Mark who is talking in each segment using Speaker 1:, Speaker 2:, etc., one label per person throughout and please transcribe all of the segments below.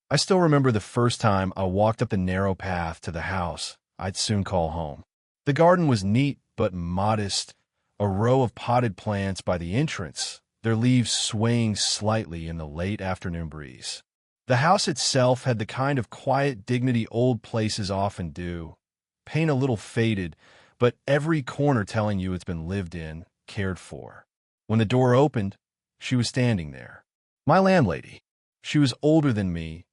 Speaker 1: I still remember the first time I walked up the narrow path to the house I'd soon call home. The garden was neat but modest, a row of potted plants by the entrance, their leaves swaying slightly in the late afternoon breeze. The house itself had the kind of quiet dignity old places often do, paint a little faded, but every corner telling you it's been lived in, cared for. When the door opened, she was standing there. My landlady. She was older than me,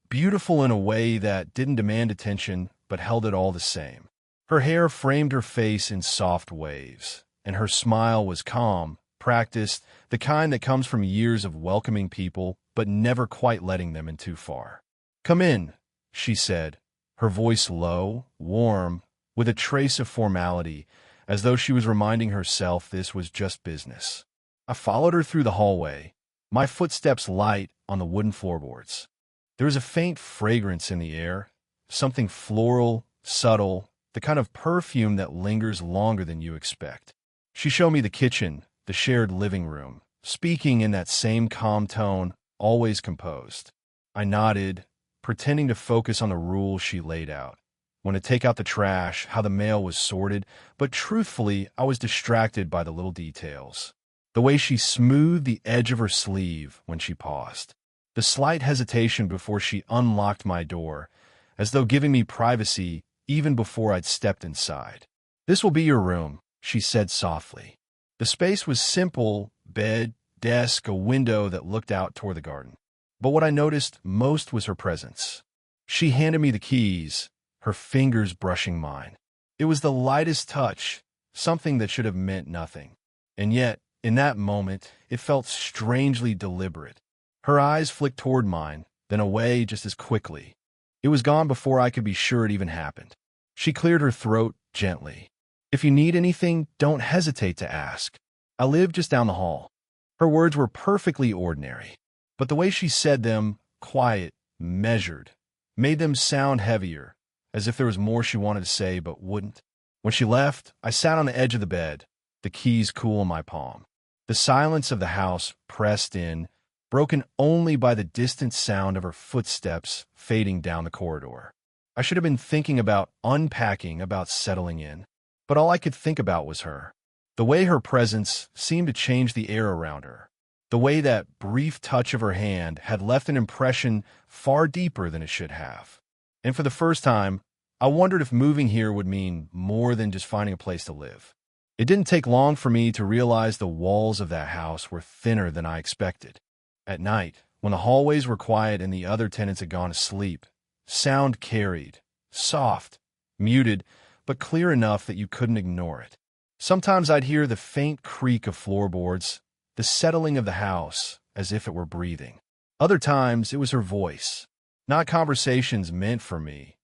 Speaker 1: beautiful in a way that didn't demand attention but held it all the same. Her hair framed her face in soft waves, and her smile was calm, practiced, the kind that comes from years of welcoming people but never quite letting them in too far. "Come in," she said, her voice low, warm, with a trace of formality, as though she was reminding herself this was just business. I followed her through the hallway, my footsteps light on the wooden floorboards. There was a faint fragrance in the air, something floral, subtle, the kind of perfume that lingers longer than you expect. She showed me the kitchen, the shared living room, speaking in that same calm tone, always composed. I nodded, pretending to focus on the rules she laid out. When to take out the trash, how the mail was sorted, but truthfully, I was distracted by the little details. The way she smoothed the edge of her sleeve when she paused. The slight hesitation before she unlocked my door, as though giving me privacy even before I'd stepped inside. "This will be your room," she said softly. The space was simple, bed, desk, a window that looked out toward the garden. But what I noticed most was her presence. She handed me the keys, her fingers brushing mine. It was the lightest touch, something that should have meant nothing. And yet, in that moment, it felt strangely deliberate. Her eyes flicked toward mine, then away just as quickly. It was gone before I could be sure it even happened. She cleared her throat gently. "If you need anything, don't hesitate to ask. I live just down the hall." Her words were perfectly ordinary, but the way she said them, quiet, measured, made them sound heavier, as if there was more she wanted to say but wouldn't. When she left, I sat on the edge of the bed, the keys cool in my palm. The silence of the house pressed in, broken only by the distant sound of her footsteps fading down the corridor. I should have been thinking about unpacking, about settling in, but all I could think about was her. The way her presence seemed to change the air around her. The way that brief touch of her hand had left an impression far deeper than it should have. And for the first time, I wondered if moving here would mean more than just finding a place to live. It didn't take long for me to realize the walls of that house were thinner than I expected. At night, when the hallways were quiet and the other tenants had gone to sleep, sound carried, soft, muted, but clear enough that you couldn't ignore it. Sometimes I'd hear the faint creak of floorboards, the settling of the house, as if it were breathing. Other times, it was her voice. Not conversations meant for me.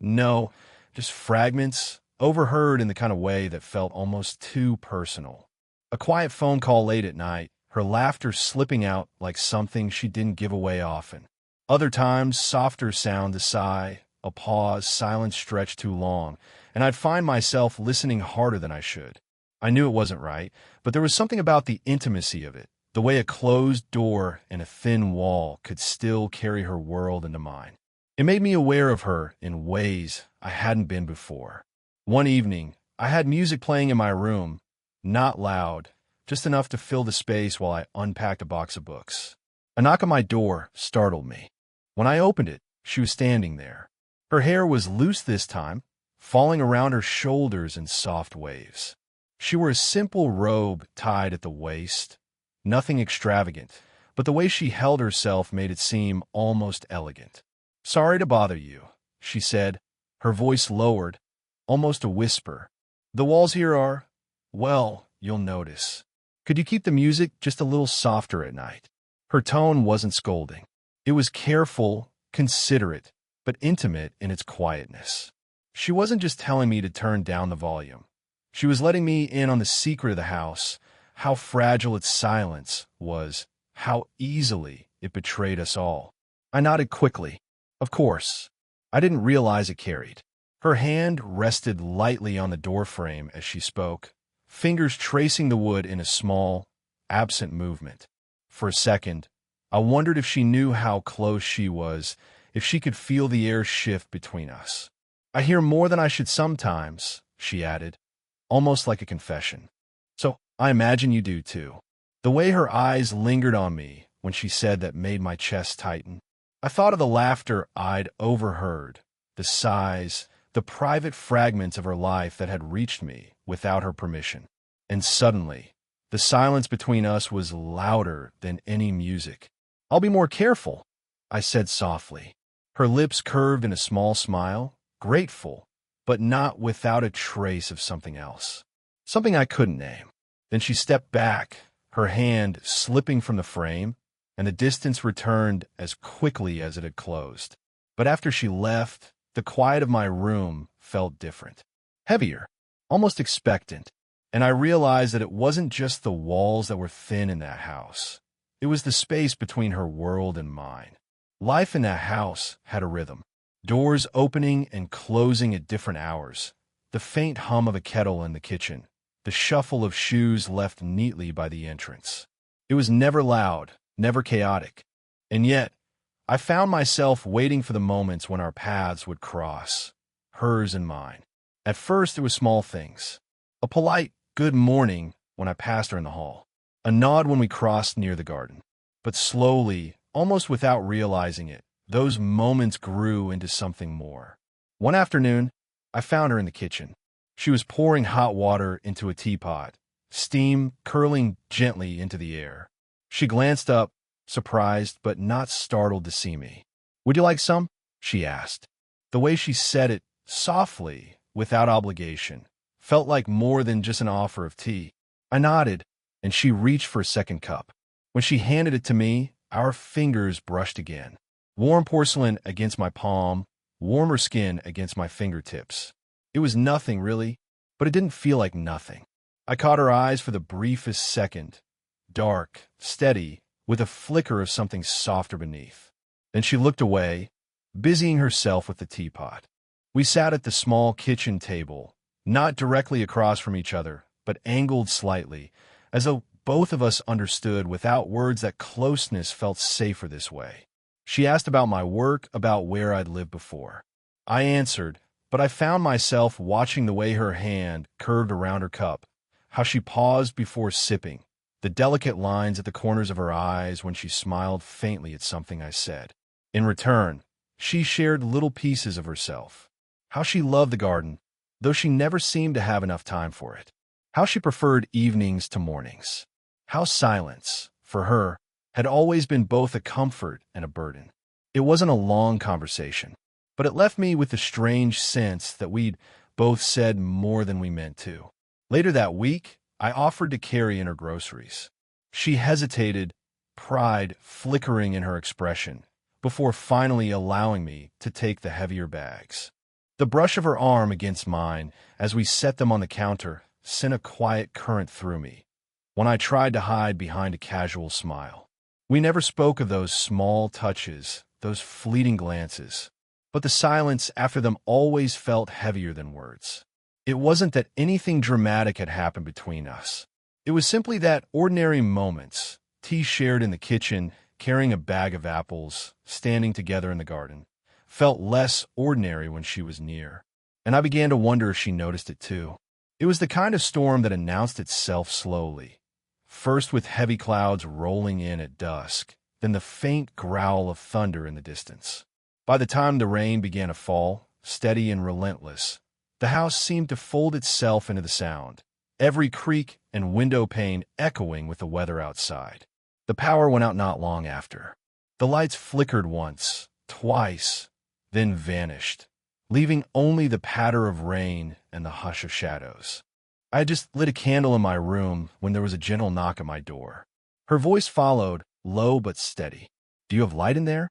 Speaker 1: No, just fragments, overheard in the kind of way that felt almost too personal. A quiet phone call late at night, her laughter slipping out like something she didn't give away often. Other times, softer sound, a sigh, a pause, silence stretched too long, and I'd find myself listening harder than I should. I knew it wasn't right, but there was something about the intimacy of it, the way a closed door and a thin wall could still carry her world into mine. It made me aware of her in ways I hadn't been before. One evening, I had music playing in my room, not loud, just enough to fill the space while I unpacked a box of books. A knock on my door startled me. When I opened it, she was standing there. Her hair was loose this time, falling around her shoulders in soft waves. She wore a simple robe tied at the waist, nothing extravagant, but the way she held herself made it seem almost elegant. "Sorry to bother you," she said, her voice lowered, almost a whisper. "The walls here are, well, you'll notice. Could you keep the music just a little softer at night?" Her tone wasn't scolding. It was careful, considerate, but intimate in its quietness. She wasn't just telling me to turn down the volume. She was letting me in on the secret of the house, how fragile its silence was, how easily it betrayed us all. I nodded quickly. Of course. I didn't realize it carried. Her hand rested lightly on the doorframe as she spoke, fingers tracing the wood in a small, absent movement. For a second, I wondered if she knew how close she was, if she could feel the air shift between us. "I hear more than I should sometimes," she added, almost like a confession. "So I imagine you do too." The way her eyes lingered on me when she said that made my chest tighten. I thought of the laughter I'd overheard, the sighs, the private fragments of her life that had reached me without her permission. And suddenly, the silence between us was louder than any music. "I'll be more careful," I said softly. Her lips curved in a small smile, grateful, but not without a trace of something else. Something I couldn't name. Then she stepped back, her hand slipping from the frame, and the distance returned as quickly as it had closed. But after she left, the quiet of my room felt different. Heavier, almost expectant. And I realized that it wasn't just the walls that were thin in that house. It was the space between her world and mine. Life in that house had a rhythm. Doors opening and closing at different hours. The faint hum of a kettle in the kitchen. The shuffle of shoes left neatly by the entrance. It was never loud, never chaotic. And yet, I found myself waiting for the moments when our paths would cross, hers and mine. At first, it was small things. A polite "good morning" when I passed her in the hall. A nod when we crossed near the garden. But slowly, almost without realizing it, those moments grew into something more. One afternoon, I found her in the kitchen. She was pouring hot water into a teapot, steam curling gently into the air. She glanced up, surprised but not startled to see me. "Would you like some?" she asked. The way she said it, softly, without obligation, felt like more than just an offer of tea. I nodded, and she reached for a second cup. When she handed it to me, our fingers brushed again. Warm porcelain against my palm, warmer skin against my fingertips. It was nothing, really, but it didn't feel like nothing. I caught her eyes for the briefest second, dark, steady, with a flicker of something softer beneath. Then she looked away, busying herself with the teapot. We sat at the small kitchen table, not directly across from each other, but angled slightly, as though both of us understood without words that closeness felt safer this way. She asked about my work, about where I'd lived before. I answered, but I found myself watching the way her hand curved around her cup, how she paused before sipping, the delicate lines at the corners of her eyes when she smiled faintly at something I said. In return, she shared little pieces of herself. How she loved the garden, though she never seemed to have enough time for it. How she preferred evenings to mornings. How silence, for her, had always been both a comfort and a burden. It wasn't a long conversation, but it left me with the strange sense that we'd both said more than we meant to. Later that week, I offered to carry in her groceries. She hesitated, pride flickering in her expression, before finally allowing me to take the heavier bags. The brush of her arm against mine as we set them on the counter sent a quiet current through me, when I tried to hide behind a casual smile. We never spoke of those small touches, those fleeting glances, but the silence after them always felt heavier than words. It wasn't that anything dramatic had happened between us. It was simply that ordinary moments, tea shared in the kitchen, carrying a bag of apples, standing together in the garden, felt less ordinary when she was near. And I began to wonder if she noticed it too. It was the kind of storm that announced itself slowly, first with heavy clouds rolling in at dusk, then the faint growl of thunder in the distance. By the time the rain began to fall, steady and relentless, the house seemed to fold itself into the sound, every creak and window pane echoing with the weather outside. The power went out not long after. The lights flickered once, twice, then vanished, leaving only the patter of rain and the hush of shadows. I had just lit a candle in my room when there was a gentle knock at my door. Her voice followed, low but steady. "Do you have light in there?"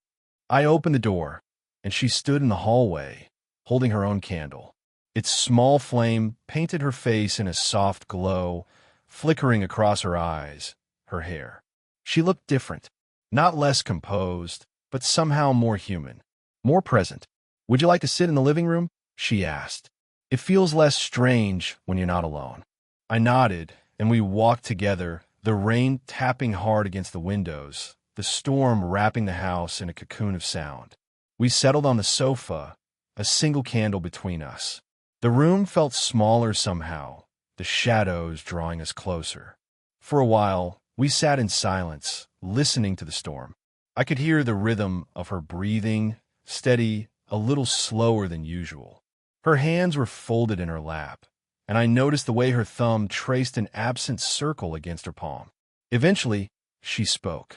Speaker 1: I opened the door, and she stood in the hallway, holding her own candle. Its small flame painted her face in a soft glow, flickering across her eyes, her hair. She looked different, not less composed, but somehow more human, more present. "Would you like to sit in the living room?" she asked. "It feels less strange when you're not alone." I nodded, and we walked together, the rain tapping hard against the windows, the storm wrapping the house in a cocoon of sound. We settled on the sofa, a single candle between us. The room felt smaller somehow, the shadows drawing us closer. For a while, we sat in silence, listening to the storm. I could hear the rhythm of her breathing, steady, a little slower than usual. Her hands were folded in her lap, and I noticed the way her thumb traced an absent circle against her palm. Eventually, she spoke.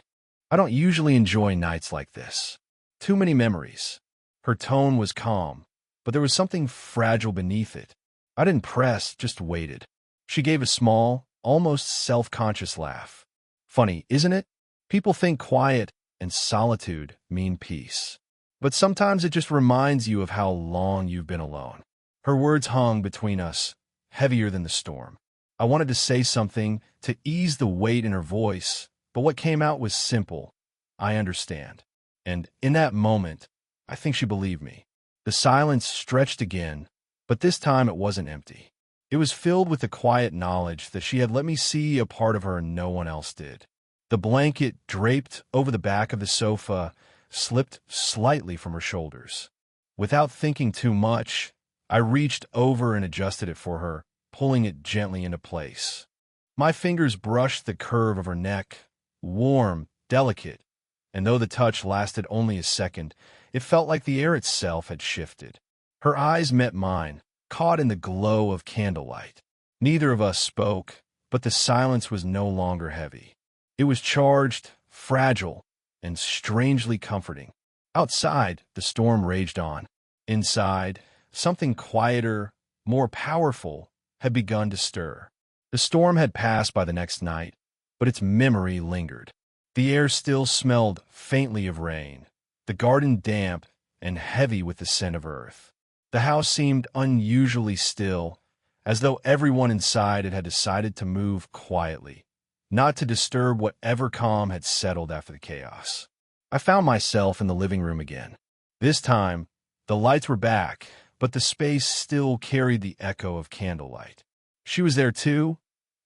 Speaker 1: I don't usually enjoy nights like this. Too many memories. Her tone was calm, but there was something fragile beneath it. I didn't press, just waited. She gave a small, almost self-conscious laugh. Funny, isn't it? People think quiet and solitude mean peace. But sometimes it just reminds you of how long you've been alone. Her words hung between us, heavier than the storm. I wanted to say something to ease the weight in her voice, but what came out was simple. I understand. And in that moment, I think she believed me. The silence stretched again, but this time it wasn't empty. It was filled with the quiet knowledge that she had let me see a part of her no one else did. The blanket draped over the back of the sofa slipped slightly from her shoulders. Without thinking too much, I reached over and adjusted it for her, pulling it gently into place. My fingers brushed the curve of her neck, warm, delicate, and though the touch lasted only a second, it felt like the air itself had shifted. Her eyes met mine, caught in the glow of candlelight. Neither of us spoke, but the silence was no longer heavy. It was charged, fragile, and strangely comforting. Outside, the storm raged on. Inside, something quieter, more powerful, had begun to stir. The storm had passed by the next night, but its memory lingered. The air still smelled faintly of rain, the garden damp and heavy with the scent of earth. The house seemed unusually still, as though everyone inside it had decided to move quietly, not to disturb whatever calm had settled after the chaos. I found myself in the living room again. This time, the lights were back, but the space still carried the echo of candlelight. She was there too,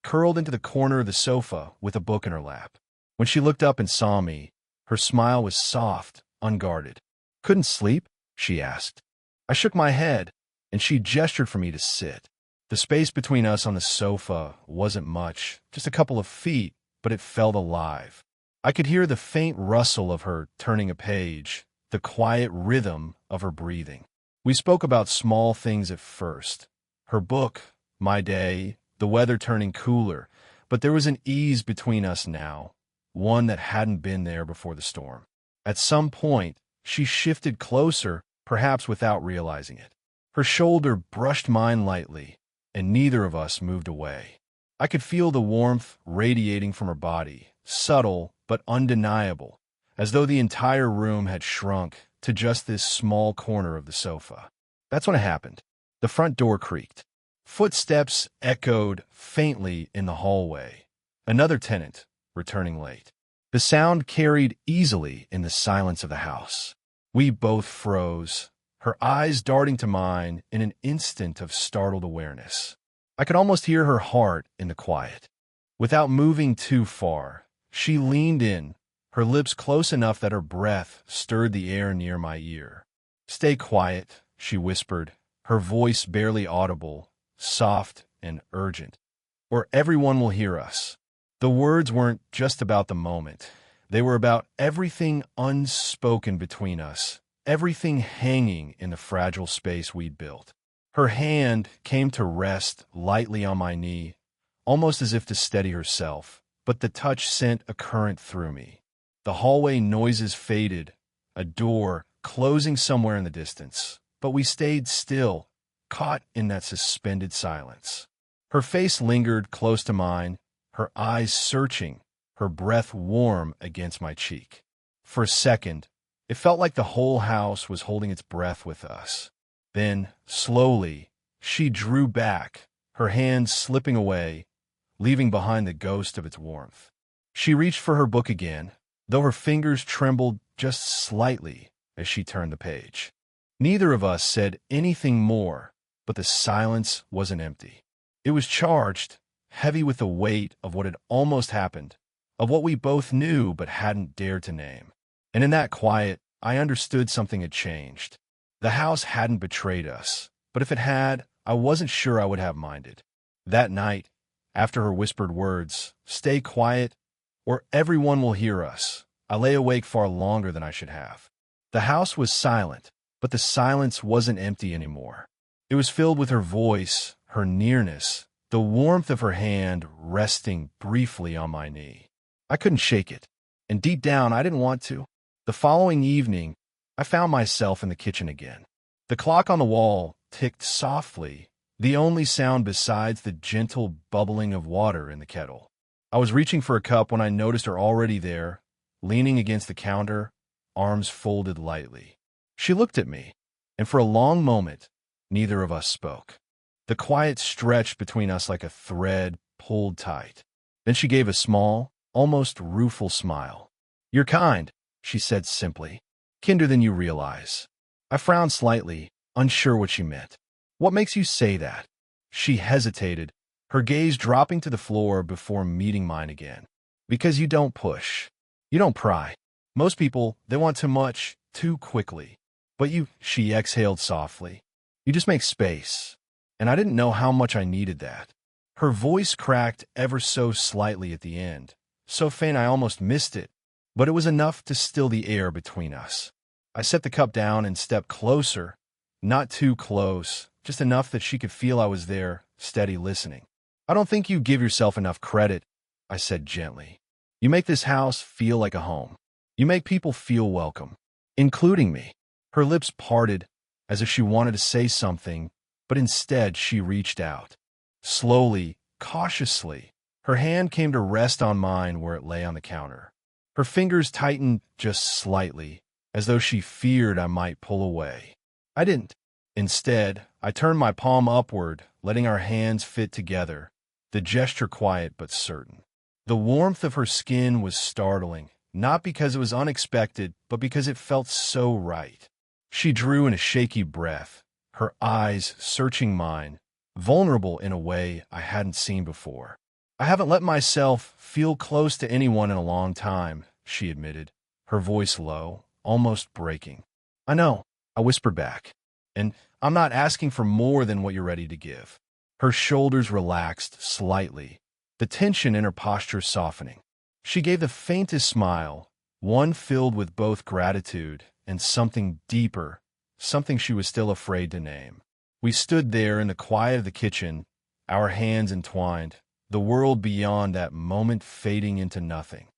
Speaker 1: curled into the corner of the sofa with a book in her lap. When she looked up and saw me, her smile was soft, unguarded. "Couldn't sleep?" she asked. I shook my head, and she gestured for me to sit. The space between us on the sofa wasn't much, just a couple of feet, but it felt alive. I could hear the faint rustle of her turning a page, the quiet rhythm of her breathing. We spoke about small things at first. Her book, my day, the weather turning cooler, but there was an ease between us now, one that hadn't been there before the storm. At some point, she shifted closer, perhaps without realizing it. Her shoulder brushed mine lightly, and neither of us moved away. I could feel the warmth radiating from her body, subtle but undeniable, as though the entire room had shrunk to just this small corner of the sofa. That's when it happened. The front door creaked. Footsteps echoed faintly in the hallway. Another tenant, returning late. The sound carried easily in the silence of the house. We both froze, her eyes darting to mine in an instant of startled awareness. I could almost hear her heart in the quiet. Without moving too far, she leaned in, her lips close enough that her breath stirred the air near my ear. "Stay quiet," she whispered, her voice barely audible, soft and urgent, "or everyone will hear us." The words weren't just about the moment. They were about everything unspoken between us, everything hanging in the fragile space we'd built. Her hand came to rest lightly on my knee, almost as if to steady herself, but the touch sent a current through me. The hallway noises faded, a door closing somewhere in the distance, but we stayed still, caught in that suspended silence. Her face lingered close to mine, her eyes searching, her breath warm against my cheek. For a second, it felt like the whole house was holding its breath with us. Then, slowly, she drew back, her hands slipping away, leaving behind the ghost of its warmth. She reached for her book again, though her fingers trembled just slightly as she turned the page. Neither of us said anything more, but the silence wasn't empty. It was charged, heavy with the weight of what had almost happened, of what we both knew but hadn't dared to name. And in that quiet, I understood something had changed. The house hadn't betrayed us, but if it had, I wasn't sure I would have minded. That night, after her whispered words, "Stay quiet, or everyone will hear us," I lay awake far longer than I should have. The house was silent, but the silence wasn't empty anymore. It was filled with her voice, her nearness, the warmth of her hand resting briefly on my knee. I couldn't shake it, and deep down I didn't want to. The following evening, I found myself in the kitchen again. The clock on the wall ticked softly, the only sound besides the gentle bubbling of water in the kettle. I was reaching for a cup when I noticed her already there, leaning against the counter, arms folded lightly. She looked at me, and for a long moment, neither of us spoke. The quiet stretched between us like a thread pulled tight. Then she gave a small, almost rueful smile. "You're kind," she said simply. "Kinder than you realize." I frowned slightly, unsure what she meant. "What makes you say that?" She hesitated, her gaze dropping to the floor before meeting mine again. "Because you don't push. You don't pry. Most people, they want too much, too quickly. But you," she exhaled softly, "you just make space." And I didn't know how much I needed that. Her voice cracked ever so slightly at the end, so faint I almost missed it, but it was enough to still the air between us. I set the cup down and stepped closer, not too close, just enough that she could feel I was there, steady listening. "I don't think you give yourself enough credit," I said gently. "You make this house feel like a home. You make people feel welcome, including me." Her lips parted, as if she wanted to say something, but instead she reached out. Slowly, cautiously, her hand came to rest on mine where it lay on the counter. Her fingers tightened just slightly, as though she feared I might pull away. I didn't. Instead, I turned my palm upward, letting our hands fit together, the gesture quiet but certain. The warmth of her skin was startling, not because it was unexpected, but because it felt so right. She drew in a shaky breath, her eyes searching mine, vulnerable in a way I hadn't seen before. "I haven't let myself feel close to anyone in a long time," she admitted, her voice low, almost breaking. "I know," I whispered back, "and I'm not asking for more than what you're ready to give." Her shoulders relaxed slightly, the tension in her posture softening. She gave the faintest smile, one filled with both gratitude and something deeper, something she was still afraid to name. We stood there in the quiet of the kitchen, our hands entwined, the world beyond that moment fading into nothing.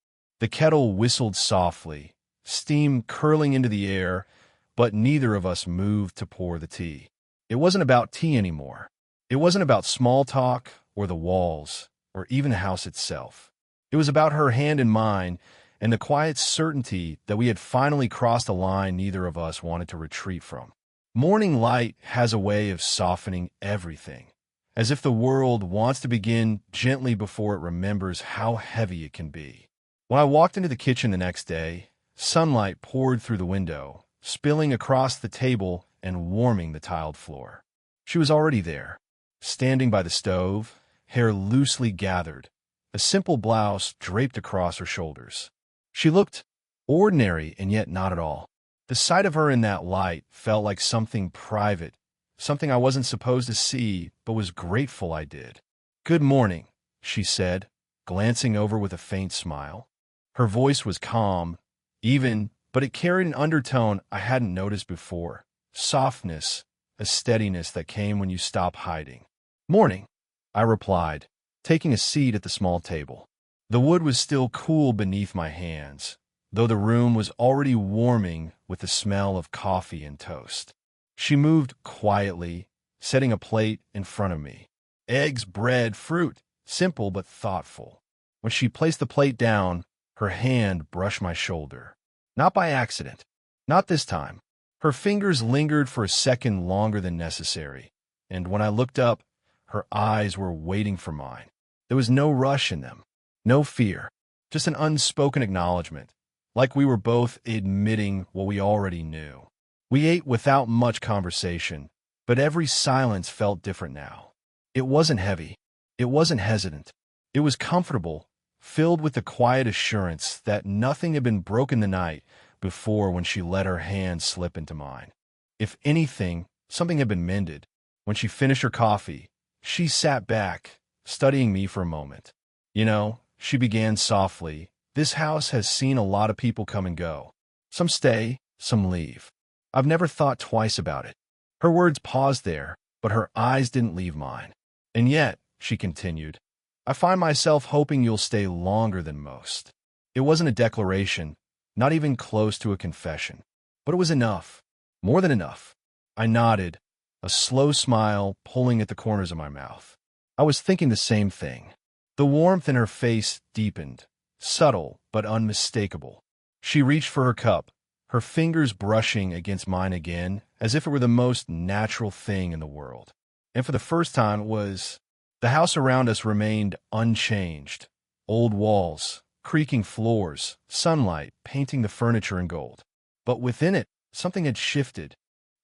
Speaker 1: The kettle whistled softly, steam curling into the air, but neither of us moved to pour the tea. It wasn't about tea anymore. It wasn't about small talk or the walls or even the house itself. It was about her hand in mine and the quiet certainty that we had finally crossed a line neither of us wanted to retreat from. Morning light has a way of softening everything, as if the world wants to begin gently before it remembers how heavy it can be. When I walked into the kitchen the next day, sunlight poured through the window, spilling across the table and warming the tiled floor. She was already there, standing by the stove, hair loosely gathered, a simple blouse draped across her shoulders. She looked ordinary and yet not at all. The sight of her in that light felt like something private, something I wasn't supposed to see, but was grateful I did. "Good morning," she said, glancing over with a faint smile. Her voice was calm, even, but it carried an undertone I hadn't noticed before. Softness, a steadiness that came when you stop hiding. "Morning," I replied, taking a seat at the small table. The wood was still cool beneath my hands, though the room was already warming with the smell of coffee and toast. She moved quietly, setting a plate in front of me. Eggs, bread, fruit, simple but thoughtful. When she placed the plate down, her hand brushed my shoulder. Not by accident. Not this time. Her fingers lingered for a second longer than necessary, and when I looked up, her eyes were waiting for mine. There was no rush in them, no fear, just an unspoken acknowledgement, like we were both admitting what we already knew. We ate without much conversation, but every silence felt different now. It wasn't heavy. It wasn't hesitant. It was comfortable, filled with the quiet assurance that nothing had been broken the night before when she let her hand slip into mine. If anything, something had been mended. When she finished her coffee, she sat back, studying me for a moment. You know, she began softly, this house has seen a lot of people come and go. Some stay, some leave. I've never thought twice about it. Her words paused there, but her eyes didn't leave mine. And yet, she continued, I find myself hoping you'll stay longer than most. It wasn't a declaration, not even close to a confession. But it was enough. More than enough. I nodded, a slow smile pulling at the corners of my mouth. I was thinking the same thing. The warmth in her face deepened, subtle but unmistakable. She reached for her cup, her fingers brushing against mine again, as if it were the most natural thing in the world. And for the first time the house around us remained unchanged. Old walls, creaking floors, sunlight painting the furniture in gold. But within it, something had shifted,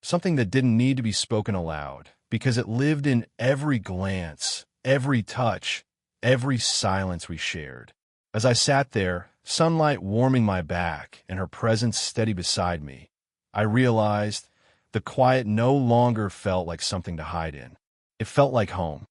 Speaker 1: something that didn't need to be spoken aloud, because it lived in every glance, every touch, every silence we shared. As I sat there, sunlight warming my back and her presence steady beside me, I realized the quiet no longer felt like something to hide in. It felt like home.